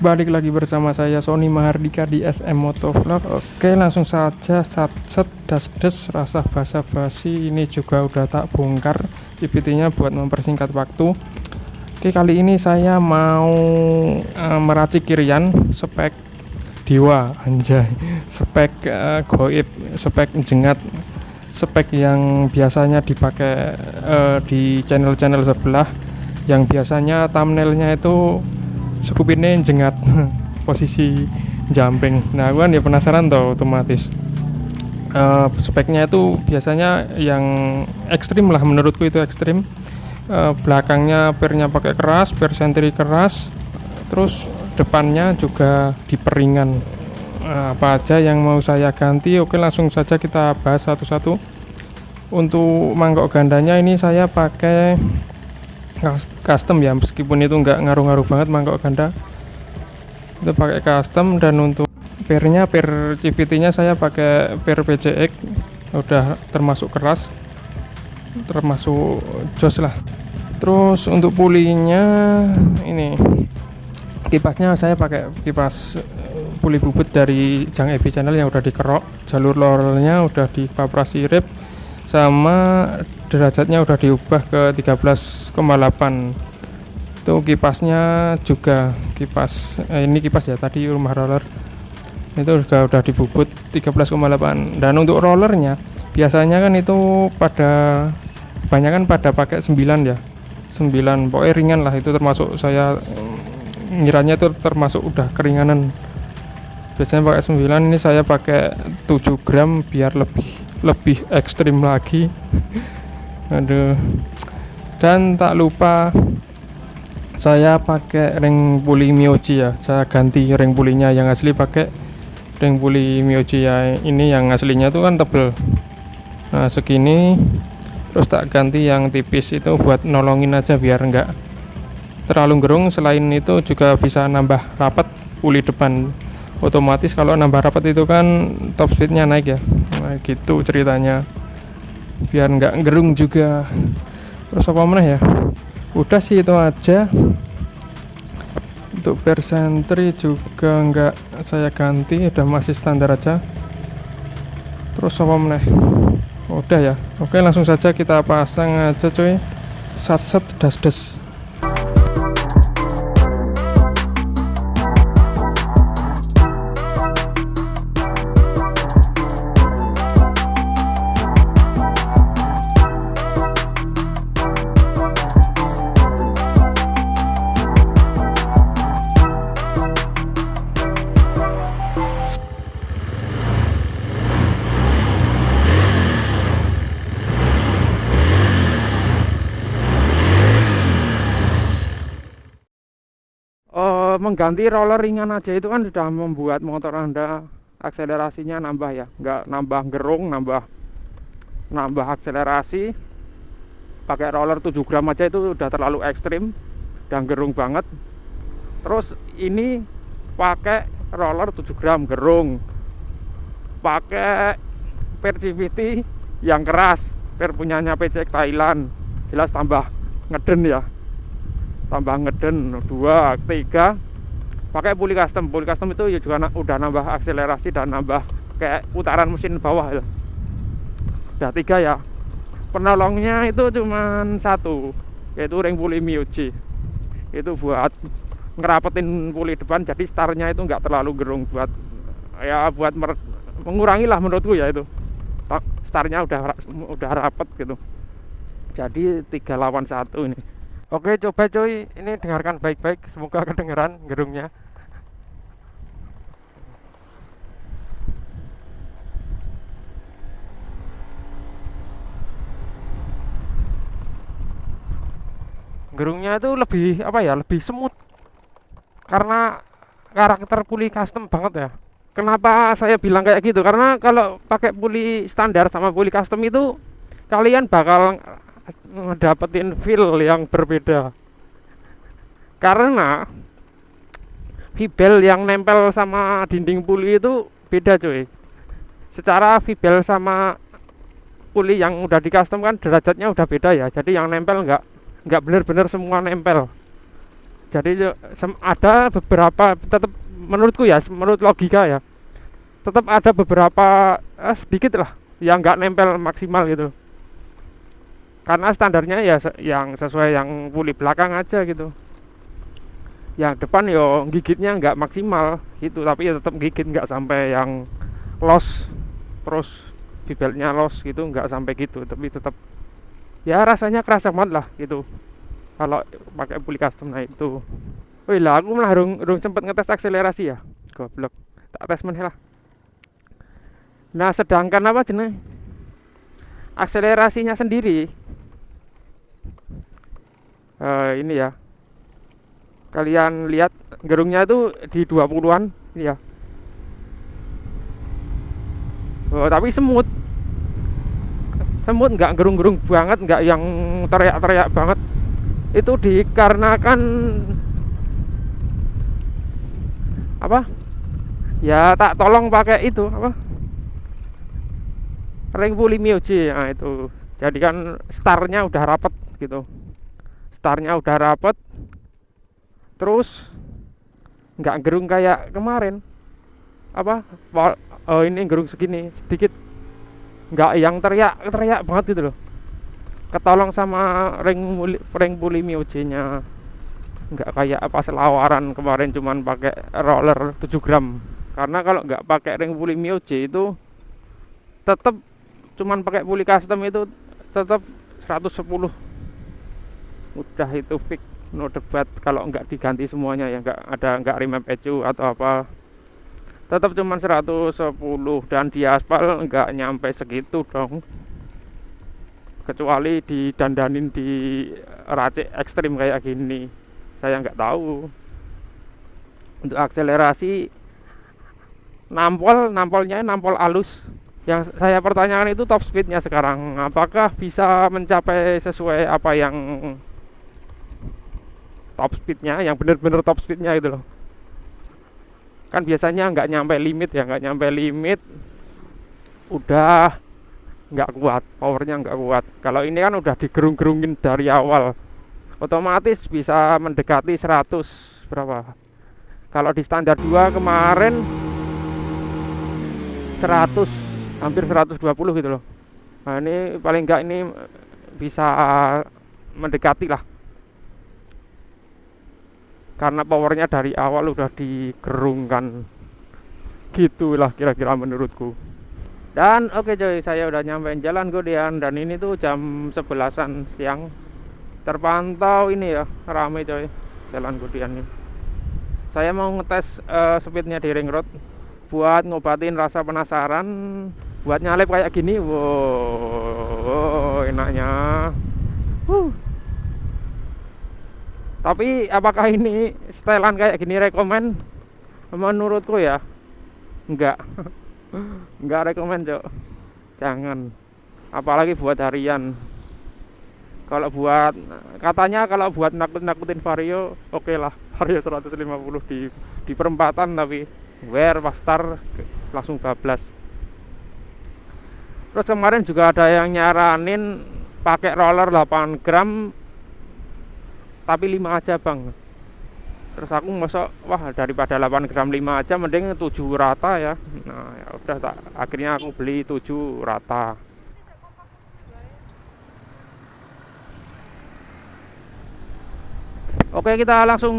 Balik lagi bersama saya Sony Mahardika di SM Motovlog. Oke, langsung saja satset das rasa basa-basi ini juga udah tak bongkar CVT-nya buat mempersingkat waktu. Oke, kali ini saya mau meracik kirian spek dewa, anjay, spek goib, spek jengat, spek yang biasanya dipakai di channel-channel sebelah, yang biasanya thumbnailnya itu skupinnya jengat posisi jumping. Nah, gue kan ya penasaran tuh, otomatis speknya itu biasanya yang ekstrim lah, menurutku itu ekstrim. Belakangnya pernya pakai keras, per sentri keras, terus depannya juga diperingan. Apa aja yang mau saya ganti? Oke, langsung saja kita bahas satu-satu. Untuk mangkok gandanya ini saya pakai custom ya, meskipun itu nggak ngaruh-ngaruh banget mangkok ganda, itu pakai custom. Dan untuk pernya, per CVT nya saya pakai per PCX, udah termasuk keras, termasuk jos lah. Terus untuk pulinya ini, kipasnya saya pakai kipas puli bubut dari Jang EB Channel yang udah dikerok, jalur lorelnya udah dipapras sirip, sama derajatnya udah diubah ke 13,8. Itu kipasnya juga kipas ini kipas ya, tadi rumah roller itu juga udah dibubut 13,8. Dan untuk rollernya biasanya kan itu kebanyakan pada pakai 9 ya, 9 pokoknya ringan lah. Itu termasuk saya ngiranya itu termasuk udah keringanan, biasanya pakai 9. Ini saya pakai 7 gram biar lebih ekstrim lagi. Aduh. Dan tak lupa saya pakai ring puli Myoji ya, saya ganti ring pulinya. Yang asli pakai ring puli Myoji ya, ini yang aslinya tuh kan tebel, nah segini, terus tak ganti yang tipis itu buat nolongin aja biar enggak terlalu gerung. Selain itu juga bisa nambah rapat puli depan, otomatis kalau nambah rapat itu kan top speednya naik ya. Nah gitu ceritanya, biar nggak gerung juga. Terus apa mana ya, udah sih itu aja. Untuk per sentri juga nggak saya ganti, udah masih standar aja. Terus apa mana, udah ya. Oke, langsung saja kita pasang aja coy, satset das. Mengganti roller ringan aja itu kan sudah membuat motor Anda akselerasinya nambah ya, nggak nambah gerung, nambah akselerasi. Pakai roller 7 gram aja itu udah terlalu ekstrim dan gerung banget. Terus ini pakai roller 7 gram gerung, pakai per CVT yang keras, per punyanya PCX Thailand, jelas tambah ngeden ya, tambah ngeden. 2, 3 pakai puli custom itu ya juga udah nambah akselerasi dan nambah kayak putaran mesin bawah ya. Udah 3 ya. Penolongnya itu cuman 1, yaitu ring puli Myoji, itu buat ngerapetin puli depan, jadi startnya itu nggak terlalu gerung, buat mengurangi lah menurutku ya. Itu startnya udah rapet gitu, jadi 3 lawan 1 ini. Oke, coba coy, ini dengarkan baik-baik, semoga kedengeran gerungnya. Gerungnya itu lebih lebih semut, karena karakter puli custom banget ya. Kenapa saya bilang kayak gitu? Karena kalau pakai puli standar sama puli custom itu kalian bakal dapetin feel yang berbeda, karena fibel yang nempel sama dinding puli itu beda cuy. Secara fibel sama puli yang udah di custom kan derajatnya udah beda ya, jadi yang nempel nggak bener-bener semua nempel. Jadi ada beberapa, tetap menurutku ya, menurut logika ya, tetap ada beberapa sedikit lah yang nggak nempel maksimal gitu. Karena standarnya ya yang sesuai yang puli belakang aja gitu. Yang depan yo gigitnya nggak maksimal gitu, tapi ya tetap gigit, nggak sampai yang loss terus bibelnya loss gitu, nggak sampai gitu, tapi tetap ya rasanya kerasa banget lah gitu kalau pakai puli custom. Nah itu, wih lah aku malah rung sempet ngetes akselerasi ya, goblok, tak tes meneh lah. Nah sedangkan apa jenis akselerasinya sendiri, ini ya, kalian lihat gerungnya itu di 20-an ya. Tapi semut nggak gerung-gerung banget, nggak yang teriak-teriak banget. Itu dikarenakan apa ya, tak tolong pakai itu apa, ring puli Mioji. Nah itu jadi kan startnya udah rapet gitu, terus nggak gerung kayak kemarin apa, ini gerung segini sedikit, nggak yang teriak banget gitu loh. Ketolong sama ring puli Mioji nya, nggak kayak apa selawaran kemarin cuman pakai roller 7 gram. Karena kalau nggak pakai ring puli Mioji itu tetap cuman pakai puli custom itu tetap 110 udah, itu fix, no debat. Kalau nggak diganti semuanya ya, nggak remap ecu atau apa, tetap cuman 110. Dan di aspal nggak nyampe segitu dong, kecuali didandanin di racik ekstrim kayak gini, saya nggak tahu. Untuk akselerasi nampolnya nampol alus. Yang saya pertanyakan itu top speednya sekarang, apakah bisa mencapai sesuai apa yang top speednya, yang bener-bener top speednya gitu loh. Kan biasanya nggak nyampe limit udah nggak kuat, powernya nggak kuat. Kalau ini kan udah digerung-gerungin dari awal, otomatis bisa mendekati 100 berapa. Kalau di standar 2 kemarin 100, hampir 120 gitu loh. Nah ini paling nggak ini bisa mendekati lah, karena powernya dari awal udah digerungkan. Gitulah kira-kira menurutku. Dan oke coy, saya udah nyampein Jalan Godean, dan ini tuh jam 11-an siang. Terpantau ini ya, rame coy Jalan Godean ini. Saya mau ngetes speednya di ring road buat ngobatin rasa penasaran, buat nyalip kayak gini. Wow, enaknya. Tapi apakah ini setelan kayak gini rekomen? Menurutku ya enggak. Enggak rekomen cok, jangan. Apalagi buat harian. Kalau buat, katanya kalau buat nakut-nakutin Vario, oke lah, Vario 150 di perempatan, tapi wear pas start langsung bablas. Terus kemarin juga ada yang nyaranin pakai roller 8 gram tapi 5 aja bang. Terus aku masuk, wah daripada 8 gram 5 aja mending 7 rata ya. Nah ya udah, akhirnya aku beli 7 rata. Oke, kita langsung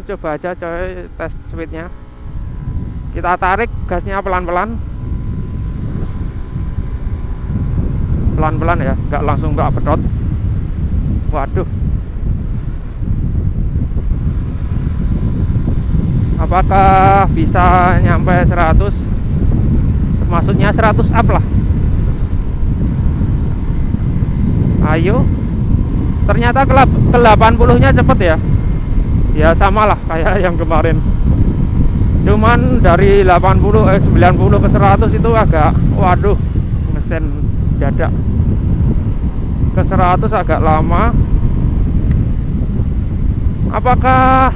coba aja coy, tes speednya. Kita tarik gasnya pelan-pelan ya, nggak langsung nggak pedot. Waduh, apakah bisa nyampe 100? Maksudnya 100 up lah. Ayo. Ternyata ke 80 nya cepet ya. Ya sama lah kayak yang kemarin. Cuman dari 90 ke 100 itu agak, waduh, ngesen dadak. Ke 100 agak lama. Apakah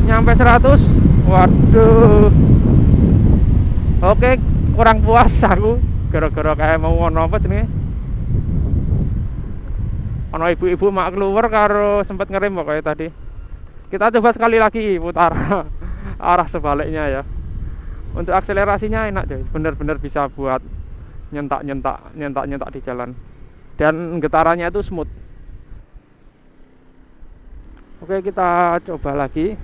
nyampe 100? Waduh. Oke, kurang puas aku gara-gara kayak mau ngono apa jenenge. Ono ibu-ibu mak keluar karo sempet ngerem kok kayak tadi. Kita coba sekali lagi putar arah sebaliknya ya. Untuk akselerasinya enak coy, bener-bener bisa buat nyentak di jalan, dan getarannya itu smooth. Oke, kita coba lagi.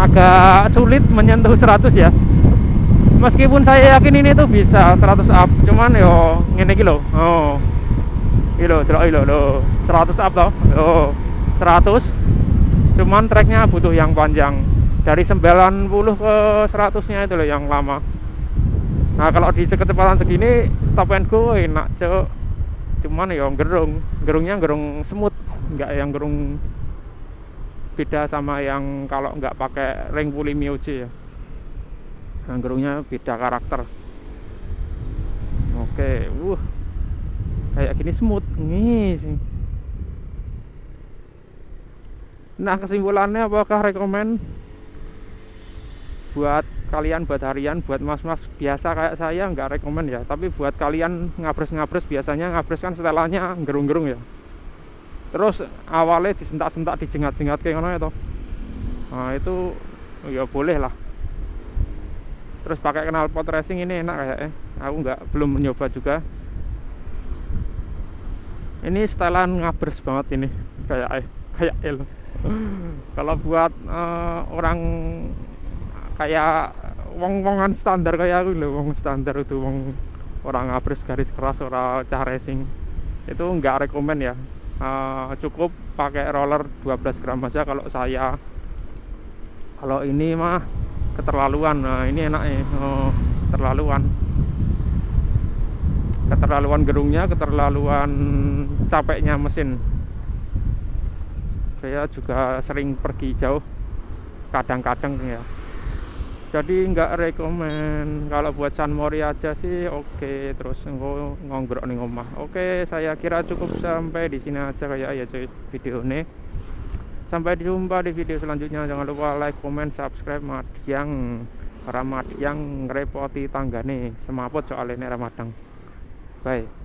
Agak sulit menyentuh 100 ya, meskipun saya yakin ini tuh bisa 100 up, cuman yo ngene iki lho. Oh iki lho, delok iki lho, 100 up toh. Oh 100, cuman treknya butuh yang panjang, dari 90 ke 100 nya itu loh yang lama. Nah kalau di kecepatan segini stop and go enak cok, cuman ya gerungnya gerung semut, nggak yang gerung. Beda sama yang kalau nggak pakai ring puli Mioje ya, gerungnya beda karakter. Oke, kayak gini smooth nih sih. Nah kesimpulannya, apakah rekomen buat kalian, buat harian, buat mas-mas biasa kayak saya nggak rekomen ya, tapi buat kalian ngabres biasanya ngabres kan setelannya gerung-gerung ya, terus awalnya disentak-sentak, dijengat-jengat kayak ngono ya toh. Nah itu ya boleh lah. Terus pakai knalpot racing ini enak kayaknya, aku belum mencoba juga. Ini setelan ngabres banget ini, kayak el. Kalau buat orang kayak wong-wongan standar kayak aku loh, wong standar itu, wong orang ngabres garis keras, orang cah racing, itu nggak rekomen ya. Cukup pakai roller 12 gram aja kalau saya. Kalau ini mah keterlaluan. Nah ini enak ya, keterlaluan gerungnya, keterlaluan capeknya mesin. Saya juga sering pergi jauh kadang-kadang ya, jadi nggak rekomen. Kalau buat San Mori aja sih oke, terus ngonggrok nih omah. Oke, saya kira cukup sampai di sini aja kayak ya cuy video ini. Sampai jumpa di video selanjutnya. Jangan lupa like, comment, subscribe. Madiang Ramadang ngerepoti tanggane semaput soal ini Ramadang. Bye.